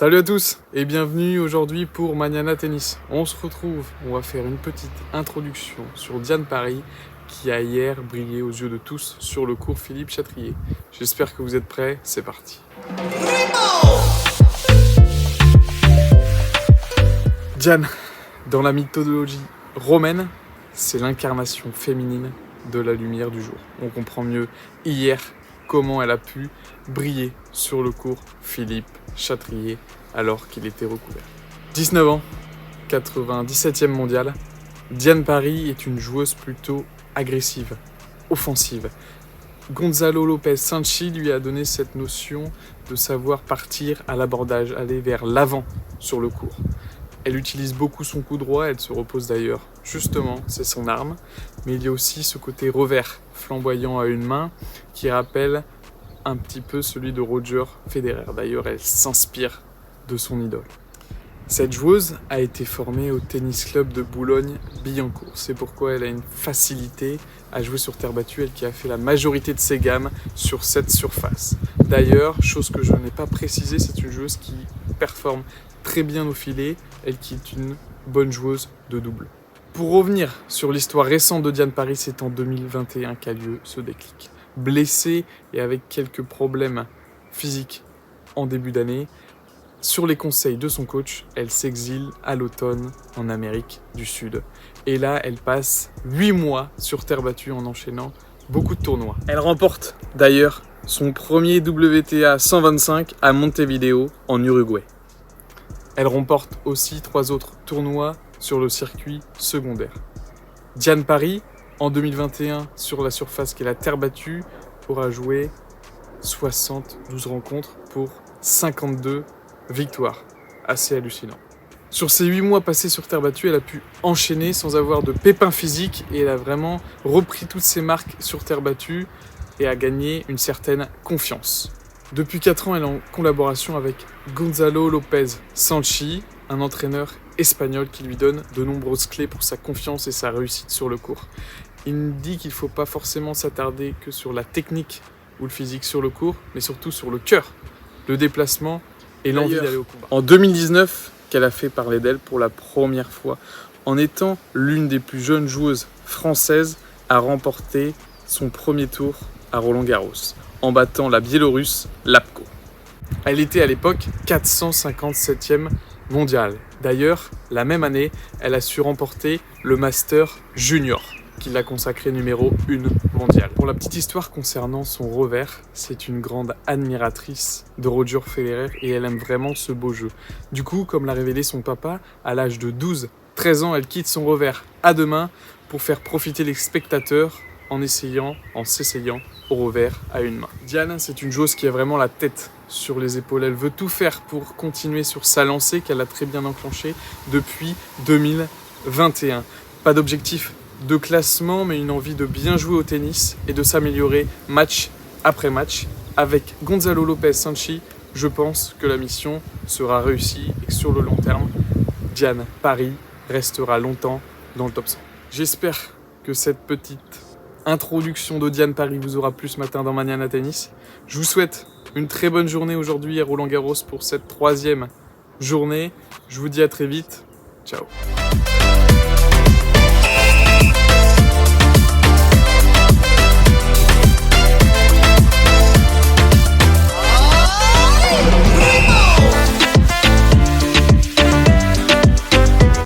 Salut à tous et bienvenue aujourd'hui pour Mañana Tennis. On se retrouve, on va faire une petite introduction sur Diane Parry qui a hier brillé aux yeux de tous sur le court Philippe Chatrier. J'espère que vous êtes prêts, c'est parti. Diane, dans la mythologie romaine, c'est l'incarnation féminine de la lumière du jour. On comprend mieux hier comment elle a pu briller sur le court Philippe Chatrier alors qu'il était recouvert. 19 ans, 97e mondial, Diane Parry est une joueuse plutôt agressive, offensive. Gonzalo Lopez Sanchi lui a donné cette notion de savoir partir à l'abordage, aller vers l'avant sur le court. Elle utilise beaucoup son coup droit, elle se repose d'ailleurs, justement, c'est son arme, mais il y a aussi ce côté revers, flamboyant à une main, qui rappelle un petit peu celui de Roger Federer. D'ailleurs, elle s'inspire de son idole. Cette joueuse a été formée au tennis club de Boulogne-Billancourt. C'est pourquoi elle a une facilité à jouer sur terre battue, elle qui a fait la majorité de ses gammes sur cette surface. D'ailleurs, chose que je n'ai pas précisée, c'est une joueuse qui performe très bien au filet, elle qui est une bonne joueuse de double. Pour revenir sur l'histoire récente de Diane Parry, c'est en 2021 qu'a lieu ce déclic. Blessée et avec quelques problèmes physiques en début d'année, sur les conseils de son coach, elle s'exile à l'automne en Amérique du Sud. Et là, elle passe 8 mois sur terre battue en enchaînant beaucoup de tournois. Elle remporte d'ailleurs son premier WTA 125 à Montevideo en Uruguay. Elle remporte aussi 3 autres tournois sur le circuit secondaire. Diane Parry, en 2021, sur la surface qui est la terre battue, aura joué 72 rencontres pour 52 victoires. Assez hallucinant. Sur ces 8 mois passés sur terre battue, elle a pu enchaîner sans avoir de pépins physiques et elle a vraiment repris toutes ses marques sur terre battue et a gagné une certaine confiance. Depuis 4 ans, elle est en collaboration avec Gonzalo Lopez Sanchi, un entraîneur espagnol qui lui donne de nombreuses clés pour sa confiance et sa réussite sur le court. Il nous dit qu'il ne faut pas forcément s'attarder que sur la technique ou le physique sur le court, mais surtout sur le cœur, le déplacement et l'envie d'aller au combat. En 2019, qu'elle a fait parler d'elle pour la première fois, en étant l'une des plus jeunes joueuses françaises à remporter son premier tour à Roland-Garros, en battant la Biélorusse Lapko. Elle était à l'époque 457e mondiale. D'ailleurs, la même année, elle a su remporter le Master Junior, qui l'a consacré numéro 1 mondial. Pour la petite histoire concernant son revers, c'est une grande admiratrice de Roger Federer et elle aime vraiment ce beau jeu. Du coup, comme l'a révélé son papa, à l'âge de 12-13 ans, elle quitte son revers à deux mains pour faire profiter les spectateurs en s'essayant au revers à une main. Diane, c'est une joueuse qui a vraiment la tête sur les épaules. Elle veut tout faire pour continuer sur sa lancée qu'elle a très bien enclenchée depuis 2021. Pas d'objectif de classement, mais une envie de bien jouer au tennis et de s'améliorer match après match. Avec Gonzalo Lopez Sanchi, je pense que la mission sera réussie et que sur le long terme, Diane Parry restera longtemps dans le top 100. J'espère que cette petite introduction de Diane Parry vous aura plu ce matin dans Mañana Tennis. Je vous souhaite une très bonne journée aujourd'hui à Roland-Garros pour cette 3e journée. Je vous dis à très vite. Ciao.